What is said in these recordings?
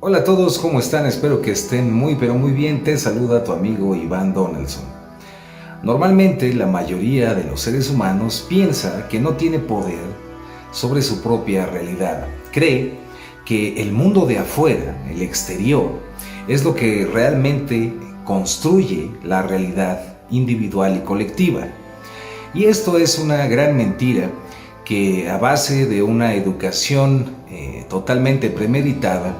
Hola a todos, ¿cómo están? Espero que estén muy pero muy bien. Te saluda tu amigo Iván Donaldson. Normalmente la mayoría de los seres humanos piensa que no tiene poder sobre su propia realidad. Cree que el mundo de afuera, el exterior, es lo que realmente construye la realidad individual y colectiva. Y esto es una gran mentira que a base de una educación totalmente premeditada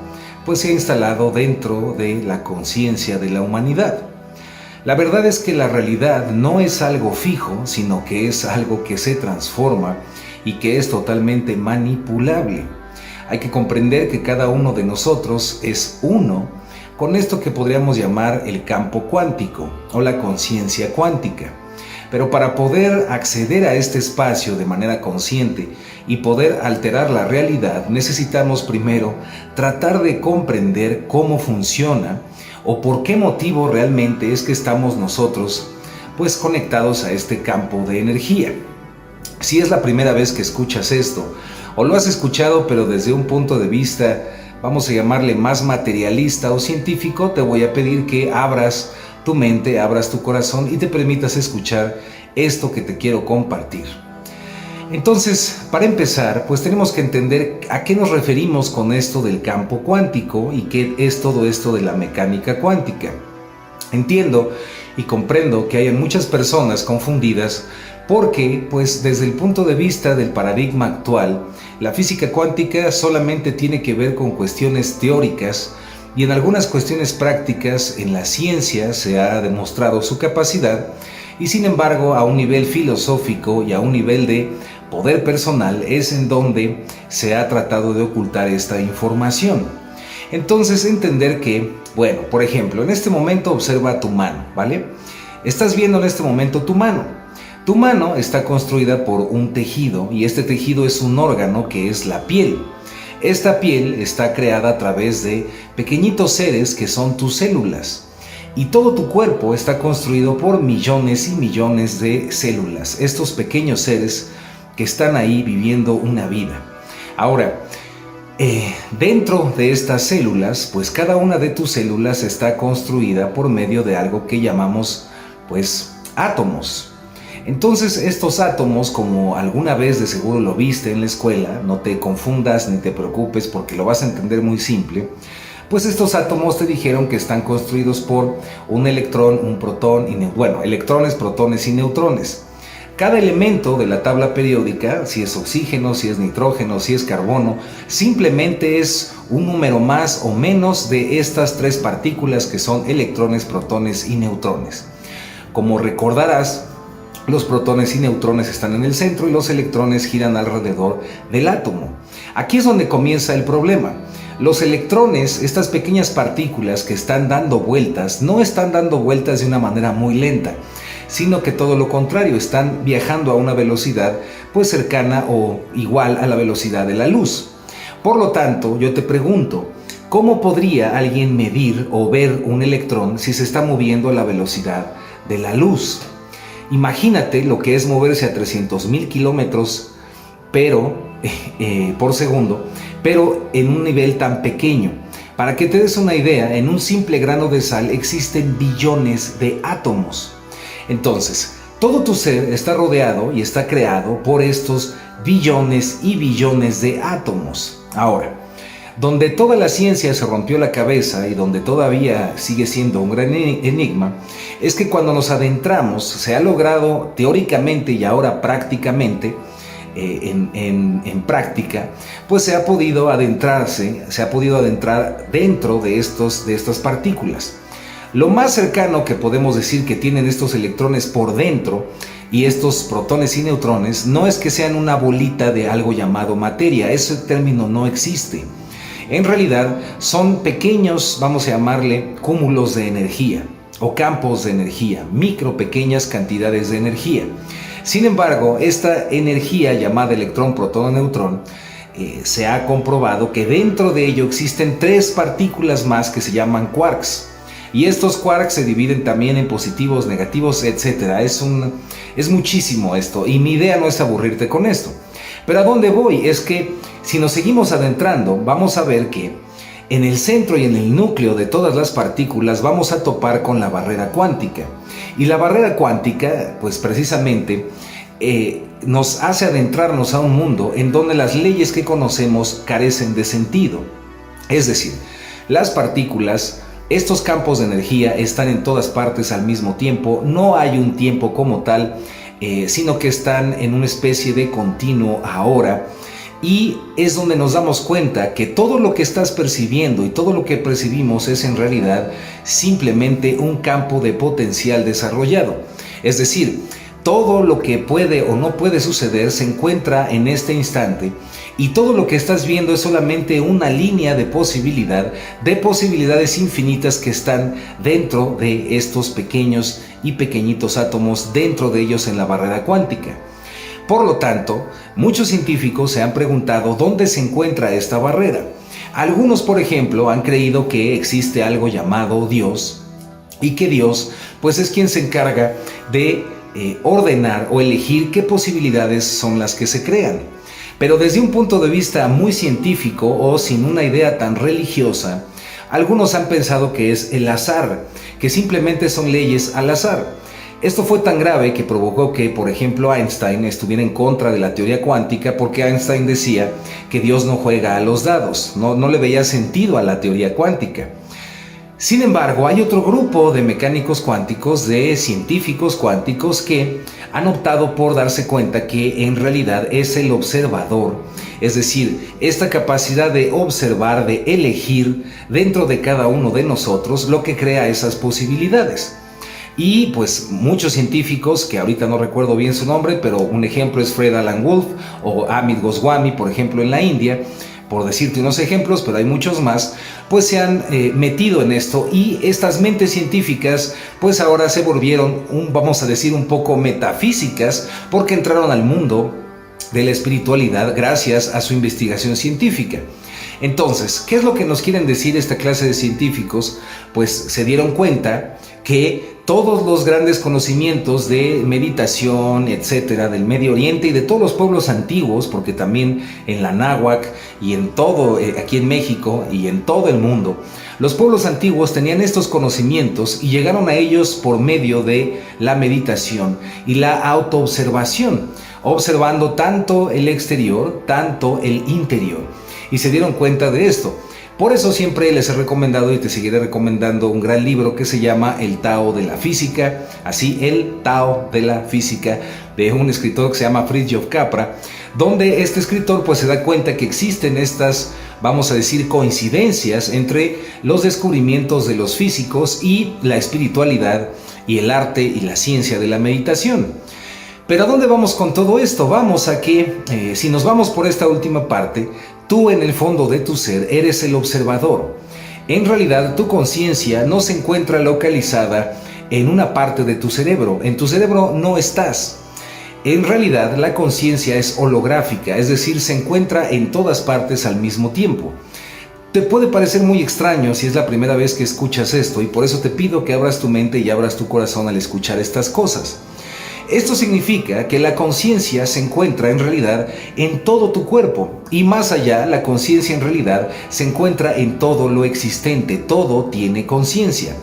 pues se ha instalado dentro de la conciencia de la humanidad. La verdad es que la realidad no es algo fijo, sino que es algo que se transforma y que es totalmente manipulable. Hay que comprender que cada uno de nosotros es uno con esto que podríamos llamar el campo cuántico o la conciencia cuántica. Pero para poder acceder a este espacio de manera consciente y poder alterar la realidad, necesitamos primero tratar de comprender cómo funciona o por qué motivo realmente es que estamos nosotros pues conectados a este campo de energía. Si es la primera vez que escuchas esto o lo has escuchado pero desde un punto de vista, vamos a llamarle más materialista o científico, te voy a pedir que abras tu mente, abras tu corazón y te permitas escuchar esto que te quiero compartir. Entonces, para empezar, pues tenemos que entender a qué nos referimos con esto del campo cuántico y qué es todo esto de la mecánica cuántica. Entiendo y comprendo que hay muchas personas confundidas porque, pues desde el punto de vista del paradigma actual, la física cuántica solamente tiene que ver con cuestiones teóricas y en algunas cuestiones prácticas en la ciencia se ha demostrado su capacidad y sin embargo a un nivel filosófico y a un nivel de poder personal es en donde se ha tratado de ocultar esta información. Entonces entender que, bueno, por ejemplo, en este momento observa tu mano, ¿vale? Estás viendo en este momento tu mano. Tu mano está construida por un tejido y este tejido es un órgano que es la piel. Esta piel está creada a través de pequeñitos seres que son tus células. Y todo tu cuerpo está construido por millones y millones de células. Estos pequeños seres que están ahí viviendo una vida. Ahora, dentro de estas células, pues cada una de tus células está construida por medio de algo que llamamos, pues, átomos. Entonces estos átomos, como alguna vez de seguro lo viste en la escuela, no te confundas ni te preocupes porque lo vas a entender muy simple, pues estos átomos te dijeron que están construidos por un electrón, un protón, electrones, protones y neutrones. Cada elemento de la tabla periódica, si es oxígeno, si es nitrógeno, si es carbono, simplemente es un número más o menos de estas tres partículas que son electrones, protones y neutrones. Como recordarás, los protones y neutrones están en el centro y los electrones giran alrededor del átomo. Aquí es donde comienza el problema. Los electrones, estas pequeñas partículas que están dando vueltas, no están dando vueltas de una manera muy lenta, sino que todo lo contrario, están viajando a una velocidad pues cercana o igual a la velocidad de la luz. Por lo tanto, yo te pregunto, ¿cómo podría alguien medir o ver un electrón si se está moviendo a la velocidad de la luz? Imagínate lo que es moverse a 300,000 kilómetros por segundo, pero en un nivel tan pequeño. Para que te des una idea, en un simple grano de sal existen billones de átomos. Entonces, todo tu ser está rodeado y está creado por estos billones y billones de átomos. Ahora, donde toda la ciencia se rompió la cabeza y donde todavía sigue siendo un gran enigma, es que cuando nos adentramos, se ha logrado teóricamente y ahora prácticamente, en práctica, pues se ha podido adentrar dentro de estas partículas. Lo más cercano que podemos decir que tienen estos electrones por dentro y estos protones y neutrones no es que sean una bolita de algo llamado materia, ese término no existe. En realidad son pequeños, vamos a llamarle cúmulos de energía o campos de energía, micro pequeñas cantidades de energía. Sin embargo, esta energía llamada electrón, protón o neutrón, se ha comprobado que dentro de ello existen tres partículas más que se llaman quarks. Y estos quarks se dividen también en positivos, negativos, etc. Es muchísimo esto y mi idea no es aburrirte con esto. Pero ¿a dónde voy? Es que si nos seguimos adentrando, vamos a ver que en el centro y en el núcleo de todas las partículas vamos a topar con la barrera cuántica. Y la barrera cuántica, pues precisamente, nos hace adentrarnos a un mundo en donde las leyes que conocemos carecen de sentido. Es decir, las partículas, estos campos de energía están en todas partes al mismo tiempo, no hay un tiempo como tal, sino que están en una especie de continuo ahora. Y es donde nos damos cuenta que todo lo que estás percibiendo y todo lo que percibimos es en realidad simplemente un campo de potencial desarrollado. Es decir, todo lo que puede o no puede suceder se encuentra en este instante y todo lo que estás viendo es solamente una línea de posibilidades infinitas que están dentro de estos pequeños y pequeñitos átomos, dentro de ellos en la barrera cuántica. Por lo tanto, muchos científicos se han preguntado dónde se encuentra esta barrera. Algunos, por ejemplo, han creído que existe algo llamado Dios y que Dios, pues, es quien se encarga de ordenar o elegir qué posibilidades son las que se crean. Pero desde un punto de vista muy científico o sin una idea tan religiosa, algunos han pensado que es el azar, que simplemente son leyes al azar. Esto fue tan grave que provocó que, por ejemplo, Einstein estuviera en contra de la teoría cuántica porque Einstein decía que Dios no juega a los dados, no le veía sentido a la teoría cuántica. Sin embargo, hay otro grupo de mecánicos cuánticos, de científicos cuánticos que han optado por darse cuenta que en realidad es el observador, es decir, esta capacidad de observar, de elegir dentro de cada uno de nosotros lo que crea esas posibilidades. Y pues muchos científicos, que ahorita no recuerdo bien su nombre, pero un ejemplo es Fred Alan Wolf o Amit Goswami, por ejemplo, en la India, por decirte unos ejemplos, pero hay muchos más, pues se han metido en esto y estas mentes científicas pues ahora se volvieron, vamos a decir, un poco metafísicas porque entraron al mundo de la espiritualidad gracias a su investigación científica. Entonces, ¿qué es lo que nos quieren decir esta clase de científicos? Pues se dieron cuenta que todos los grandes conocimientos de meditación, etcétera, del Medio Oriente y de todos los pueblos antiguos, porque también en la náhuatl y en todo, aquí en México y en todo el mundo, los pueblos antiguos tenían estos conocimientos y llegaron a ellos por medio de la meditación y la autoobservación, observando tanto el exterior, tanto el interior. Y se dieron cuenta de esto. Por eso siempre les he recomendado y te seguiré recomendando un gran libro que se llama El Tao de la Física, así El Tao de la Física, de un escritor que se llama Fritjof Capra, donde este escritor pues se da cuenta que existen estas, vamos a decir, coincidencias entre los descubrimientos de los físicos y la espiritualidad y el arte y la ciencia de la meditación. Pero ¿a dónde vamos con todo esto? Vamos a que, si nos vamos por esta última parte, tú en el fondo de tu ser eres el observador. En realidad, tu conciencia no se encuentra localizada en una parte de tu cerebro. En tu cerebro no estás. En realidad, la conciencia es holográfica, es decir, se encuentra en todas partes al mismo tiempo. Te puede parecer muy extraño si es la primera vez que escuchas esto, y por eso te pido que abras tu mente y abras tu corazón al escuchar estas cosas. Esto significa que la conciencia se encuentra en realidad en todo tu cuerpo y más allá, la conciencia en realidad se encuentra en todo lo existente, todo tiene conciencia.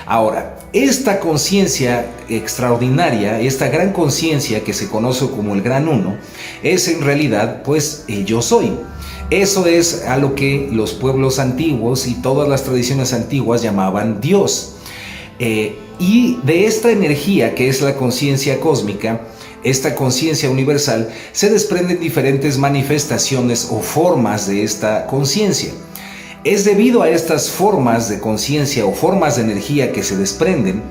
Ahora, esta conciencia extraordinaria, esta gran conciencia que se conoce como el Gran Uno, es en realidad pues el yo soy. Eso es a lo que los pueblos antiguos y todas las tradiciones antiguas llamaban Dios. Y de esta energía que es la conciencia cósmica, esta conciencia universal, se desprenden diferentes manifestaciones o formas de esta conciencia. Es debido a estas formas de conciencia o formas de energía que se desprenden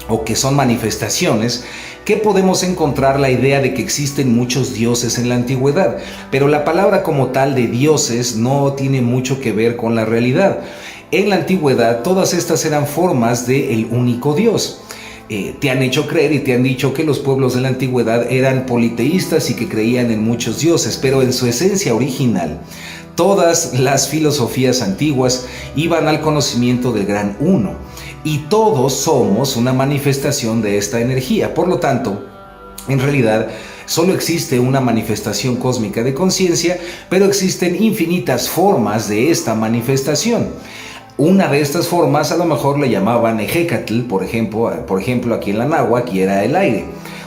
o que son manifestaciones que podemos encontrar la idea de que existen muchos dioses en la antigüedad, pero la palabra como tal de dioses no tiene mucho que ver con la realidad. En la antigüedad todas estas eran formas del único Dios. Te han hecho creer y te han dicho que los pueblos de la antigüedad eran politeístas y que creían en muchos dioses, pero en su esencia original, todas las filosofías antiguas iban al conocimiento del Gran Uno y todos somos una manifestación de esta energía. Por lo tanto, en realidad, Solo existe una manifestación cósmica de conciencia, pero existen infinitas formas de esta manifestación. Una de estas formas a lo mejor le llamaban Ejecatl, por ejemplo aquí en la náhuatl, y era el aire.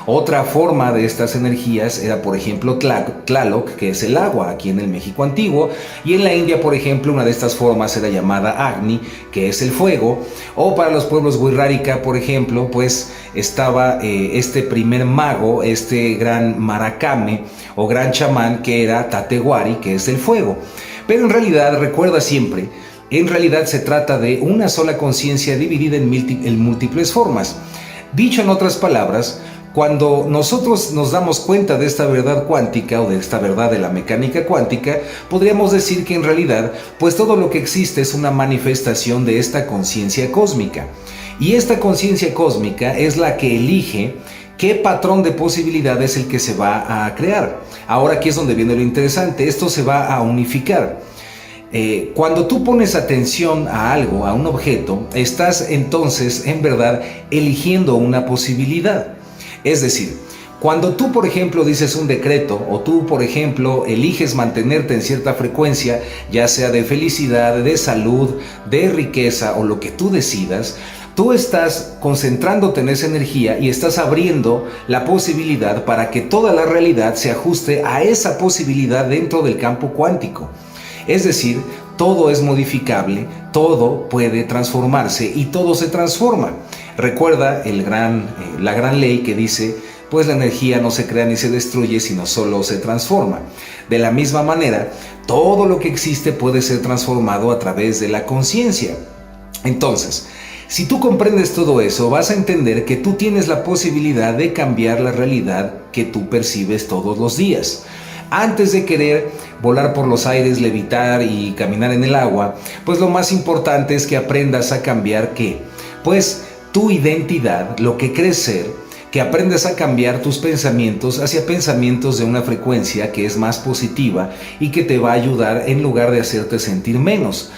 Otra forma de estas energías era, por ejemplo, Tlaloc, que es el agua aquí en el México antiguo, y en la India, por ejemplo, una de estas formas era llamada Agni, que es el fuego, o para los pueblos Wixárika, por ejemplo, pues estaba este primer mago, este gran maracame o gran chamán, que era Tatewari, que es el fuego. Pero en realidad, recuerda siempre, en realidad se trata de una sola conciencia dividida en múltiples formas. Dicho en otras palabras, cuando nosotros nos damos cuenta de esta verdad cuántica o de esta verdad de la mecánica cuántica, podríamos decir que en realidad, pues todo lo que existe es una manifestación de esta conciencia cósmica. Y esta conciencia cósmica es la que elige qué patrón de posibilidad es el que se va a crear. Ahora aquí es donde viene lo interesante, esto se va a unificar. Cuando tú pones atención a algo, a un objeto, estás entonces en verdad eligiendo una posibilidad. Es decir, cuando tú, por ejemplo, dices un decreto o tú, por ejemplo, eliges mantenerte en cierta frecuencia, ya sea de felicidad, de salud, de riqueza o lo que tú decidas, tú estás concentrándote en esa energía y estás abriendo la posibilidad para que toda la realidad se ajuste a esa posibilidad dentro del campo cuántico. Es decir, todo es modificable, todo puede transformarse y todo se transforma. Recuerda la gran ley que dice, pues la energía no se crea ni se destruye, sino solo se transforma. De la misma manera, todo lo que existe puede ser transformado a través de la conciencia. Entonces, si tú comprendes todo eso, vas a entender que tú tienes la posibilidad de cambiar la realidad que tú percibes todos los días. Antes de querer volar por los aires, levitar y caminar en el agua, pues lo más importante es que aprendas a cambiar ¿qué? Pues tu identidad, lo que crees ser, que aprendas a cambiar tus pensamientos hacia pensamientos de una frecuencia que es más positiva y que te va a ayudar en lugar de hacerte sentir menos.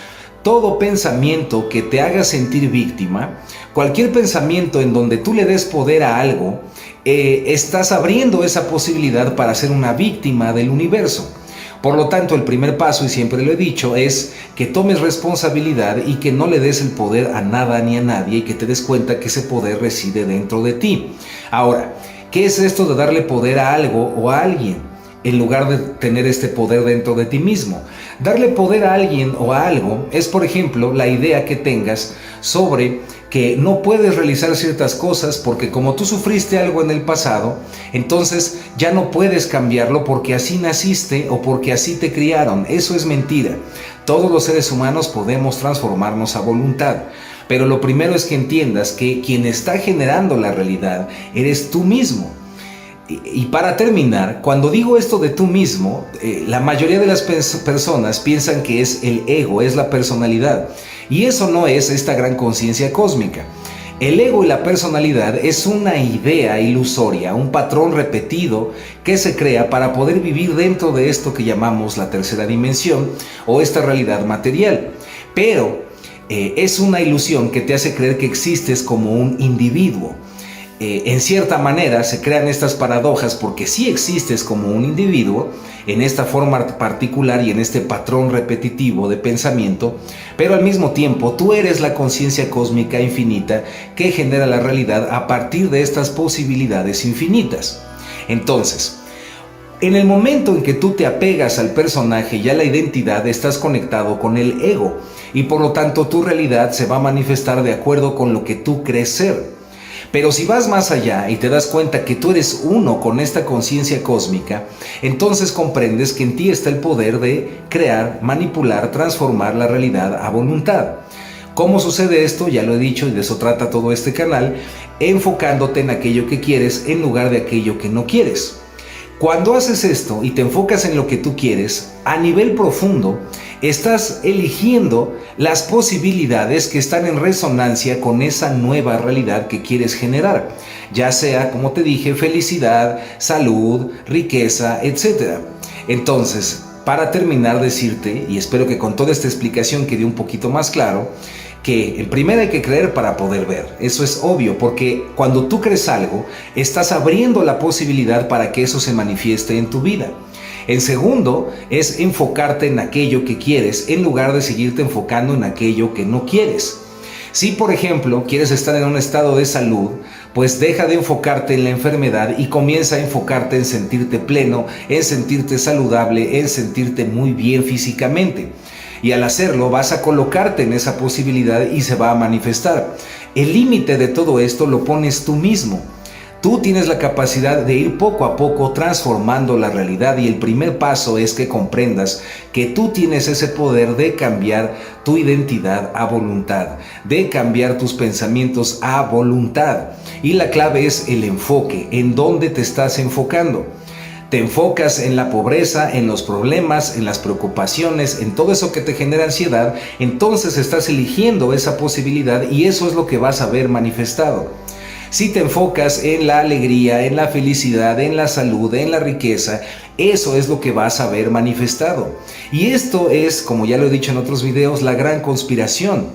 Todo pensamiento que te haga sentir víctima, cualquier pensamiento en donde tú le des poder a algo, estás abriendo esa posibilidad para ser una víctima del universo. Por lo tanto, el primer paso, y siempre lo he dicho, es que tomes responsabilidad y que no le des el poder a nada ni a nadie y que te des cuenta que ese poder reside dentro de ti. Ahora, ¿qué es esto de darle poder a algo o a alguien en lugar de tener este poder dentro de ti mismo? Darle poder a alguien o a algo es, por ejemplo, la idea que tengas sobre que no puedes realizar ciertas cosas porque como tú sufriste algo en el pasado, entonces ya no puedes cambiarlo porque así naciste o porque así te criaron. Eso es mentira. Todos los seres humanos podemos transformarnos a voluntad, pero lo primero es que entiendas que quien está generando la realidad eres tú mismo. Y para terminar, cuando digo esto de tú mismo, la mayoría de las personas piensan que es el ego, es la personalidad. Y eso no es esta gran conciencia cósmica. El ego y la personalidad es una idea ilusoria, un patrón repetido que se crea para poder vivir dentro de esto que llamamos la tercera dimensión o esta realidad material. Pero es una ilusión que te hace creer que existes como un individuo. En cierta manera se crean estas paradojas porque sí existes como un individuo en esta forma particular y en este patrón repetitivo de pensamiento, pero al mismo tiempo tú eres la conciencia cósmica infinita que genera la realidad a partir de estas posibilidades infinitas. Entonces, en el momento en que tú te apegas al personaje y a la identidad, estás conectado con el ego y por lo tanto tu realidad se va a manifestar de acuerdo con lo que tú crees ser. Pero si vas más allá y te das cuenta que tú eres uno con esta conciencia cósmica, entonces comprendes que en ti está el poder de crear, manipular, transformar la realidad a voluntad. ¿Cómo sucede esto? Ya lo he dicho y de eso trata todo este canal, enfocándote en aquello que quieres en lugar de aquello que no quieres. Cuando haces esto y te enfocas en lo que tú quieres, a nivel profundo, estás eligiendo las posibilidades que están en resonancia con esa nueva realidad que quieres generar, ya sea, como te dije, felicidad, salud, riqueza, etc. Entonces, para terminar, decirte, y espero que con toda esta explicación quede un poquito más claro, que en primera hay que creer para poder ver. Eso es obvio, porque cuando tú crees algo, estás abriendo la posibilidad para que eso se manifieste en tu vida. En segundo, es enfocarte en aquello que quieres en lugar de seguirte enfocando en aquello que no quieres. Si, por ejemplo, quieres estar en un estado de salud, pues deja de enfocarte en la enfermedad y comienza a enfocarte en sentirte pleno, en sentirte saludable, en sentirte muy bien físicamente. Y al hacerlo vas a colocarte en esa posibilidad y se va a manifestar. El límite de todo esto lo pones tú mismo. Tú tienes la capacidad de ir poco a poco transformando la realidad, y el primer paso es que comprendas que tú tienes ese poder de cambiar tu identidad a voluntad, de cambiar tus pensamientos a voluntad. Y la clave es el enfoque, en dónde te estás enfocando. Te enfocas en la pobreza, en los problemas, en las preocupaciones, en todo eso que te genera ansiedad, entonces estás eligiendo esa posibilidad y eso es lo que vas a ver manifestado. Si te enfocas en la alegría, en la felicidad, en la salud, en la riqueza, eso es lo que vas a ver manifestado. Y esto es, como ya lo he dicho en otros videos, la gran conspiración.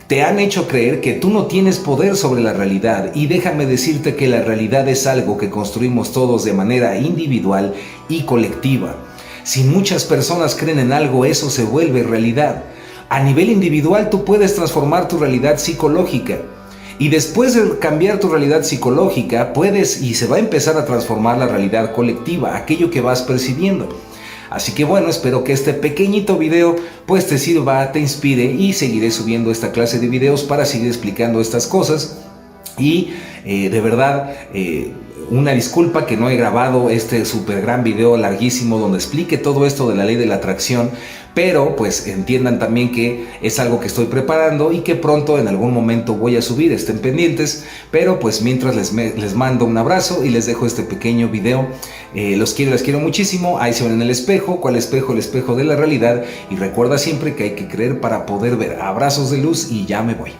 Te han hecho creer que tú no tienes poder sobre la realidad, y déjame decirte que la realidad es algo que construimos todos de manera individual y colectiva. Si muchas personas creen en algo, eso se vuelve realidad. A nivel individual tú puedes transformar tu realidad psicológica. Y después de cambiar tu realidad psicológica, puedes y se va a empezar a transformar la realidad colectiva, aquello que vas percibiendo. Así que bueno, espero que este pequeñito video pues te sirva, te inspire, y seguiré subiendo esta clase de videos para seguir explicando estas cosas. Y de verdad, una disculpa que no he grabado este súper gran video larguísimo donde explique todo esto de la ley de la atracción, pero pues entiendan también que es algo que estoy preparando y que pronto en algún momento voy a subir, estén pendientes. Pero pues mientras les mando un abrazo y les dejo este pequeño video. Les quiero muchísimo. Ahí se ven en el espejo. ¿Cuál espejo? El espejo de la realidad. Y recuerda siempre que hay que creer para poder ver. Abrazos de luz y ya me voy.